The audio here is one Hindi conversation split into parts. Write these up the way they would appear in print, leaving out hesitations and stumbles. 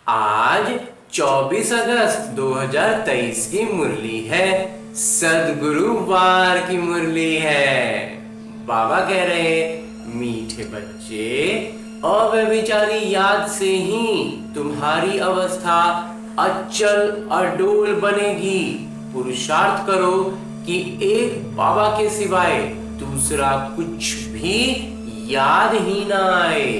आज 24 अगस्त 2023 की मुरली है। सद्गुरुवार की मुरली है। बाबा कह रहे मीठे बच्चे, अव्यभिचारी याद से ही तुम्हारी अवस्था अचल अडोल बनेगी। पुरुषार्थ करो कि एक बाबा के सिवाय दूसरा कुछ भी याद ही ना आए।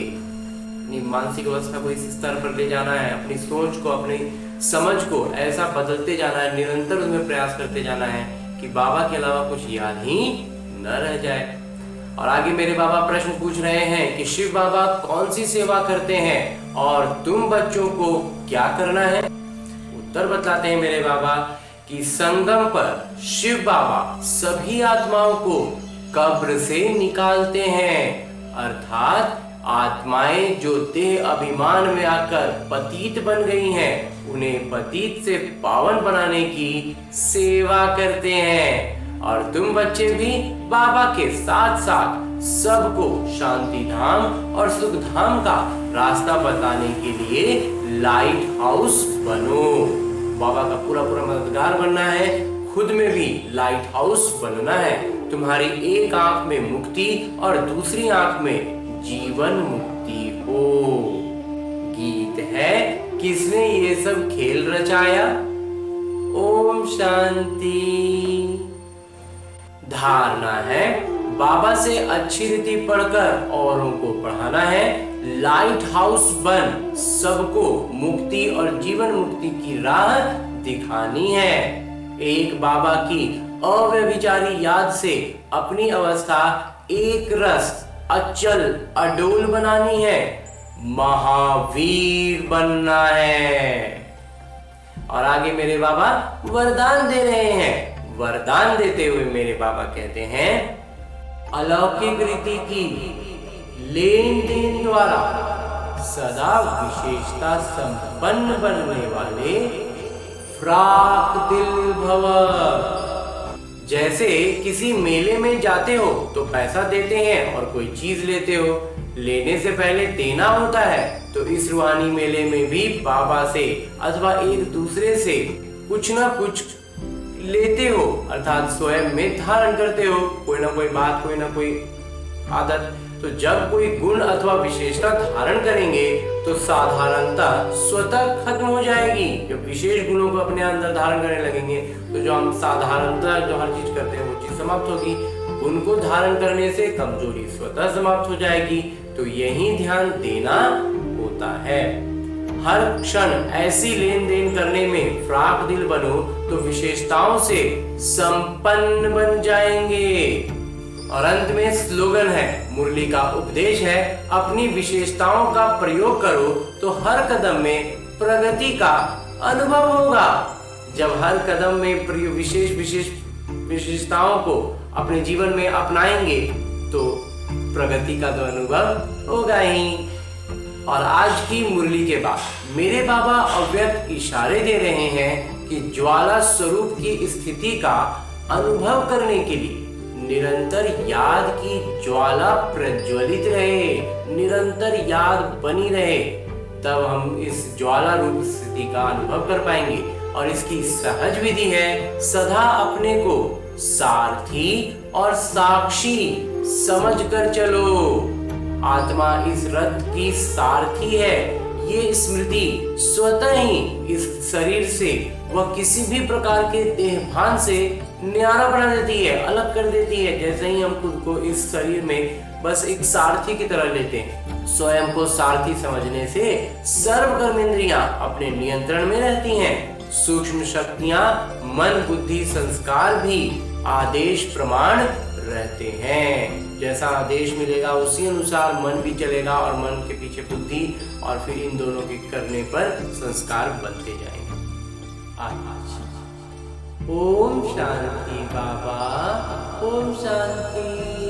अपनी मानसिक अवस्था को इस स्तर पर ले जाना है, अपनी सोच को, अपनी समझ को ऐसा बदलते जाना है, निरंतर उसमें प्रयास करते जाना है कि बाबा के अलावा कुछ याद ही न रह जाए। और आगे मेरे बाबा प्रश्न पूछ रहे हैं कि शिव बाबा कौन सी सेवा करते हैं और तुम बच्चों को क्या करना है। उत्तर बतलाते हैं मेरे बाबा कि संगम पर शिव बाबा सभी आत्माओं को कब्र से निकालते हैं, अर्थात आत्माएं जो देह अभिमान में आकर पतित बन गई हैं, उन्हें पतित से पावन बनाने की सेवा करते हैं। और तुम बच्चे भी बाबा के साथ साथ सबको शांति धाम और सुख धाम का रास्ता बताने के लिए लाइट हाउस बनो। बाबा का पूरा मददगार बनना है, खुद में भी लाइट हाउस बनना है। तुम्हारी एक आंख में मुक्ति और दूसरी आंख में जीवन मुक्ति हो। गीत है किसने ये सब खेल रचाया। ओम शांति। धारणा है बाबा से अच्छी रीति पढ़कर औरों को पढ़ाना है। लाइट हाउस बन सबको मुक्ति और जीवन मुक्ति की राह दिखानी है। एक बाबा की अव्यभिचारी याद से अपनी अवस्था एक रस अचल अडोल बनानी है, महावीर बनना है। और आगे मेरे बाबा वरदान दे रहे हैं। वरदान देते हुए मेरे बाबा कहते हैं, अलौकिक रीति की लेन देन द्वारा सदा विशेषता संपन्न बनने वाले फ्राक दिल भव। जैसे किसी मेले में जाते हो तो पैसा देते हैं और कोई चीज लेते हो, लेने से पहले देना होता है। तो इस रूहानी मेले में भी बाबा से अथवा एक दूसरे से कुछ ना कुछ लेते हो, अर्थात स्वयं में धारण करते हो कोई ना कोई बात, कोई ना कोई आदत। तो जब कोई गुण अथवा विशेषता धारण करेंगे तो साधारणता स्वतः खत्म हो जाएगी। जब विशेष गुणों को अपने अंदर धारण करने लगेंगे तो जो हम साधारणता जो हर चीज करते हैं वो चीज समाप्त होगी। गुण को धारण करने से कमजोरी स्वतः समाप्त हो जाएगी। तो यही ध्यान देना होता है। हर क्षण ऐसी लेन देन करने में फ्राक दिल बनो तो विशेषताओं से संपन्न बन जाएंगे। और अंत में स्लोगन है, मुरली का उपदेश है, अपनी विशेषताओं का प्रयोग करो तो हर कदम में प्रगति का अनुभव होगा। जब हर कदम में विशेष विशेषताओं को अपने जीवन में अपनाएंगे तो प्रगति का तो अनुभव होगा ही। और आज की मुरली के बाद मेरे बाबा अव्यक्त इशारे दे रहे हैं कि ज्वाला स्वरूप की स्थिति का अनुभव करने के लिए निरंतर याद की ज्वाला प्रज्वलित रहे, निरंतर याद बनी रहे, तब हम इस ज्वाला रूप स्थिति का अनुभव कर पाएंगे। और इसकी सहज विधि है, सदा अपने को सारथी और साक्षी समझकर चलो। आत्मा इस रथ की सारथी है। ये स्मृति स्वतः ही इस शरीर से वह किसी भी प्रकार के देहभान से न्यारा बना देती है, अलग कर देती है। जैसे ही हम खुद को इस शरीर में बस एक सारथी की तरह लेते हैं, स्वयं को सारथी समझने से सर्व कर्मेंद्रियां अपने नियंत्रण में रहती हैं। सूक्ष्म शक्तियां, मन, बुद्धि, संस्कार भी आदेश प्रमाण रहते हैं। जैसा आदेश मिलेगा उसी अनुसार मन भी चलेगा और मन के पीछे बुद्धि, और फिर इन दोनों के करने पर संस्कार बनते जाएंगे। ओम शांति बाबा, ओम शांति।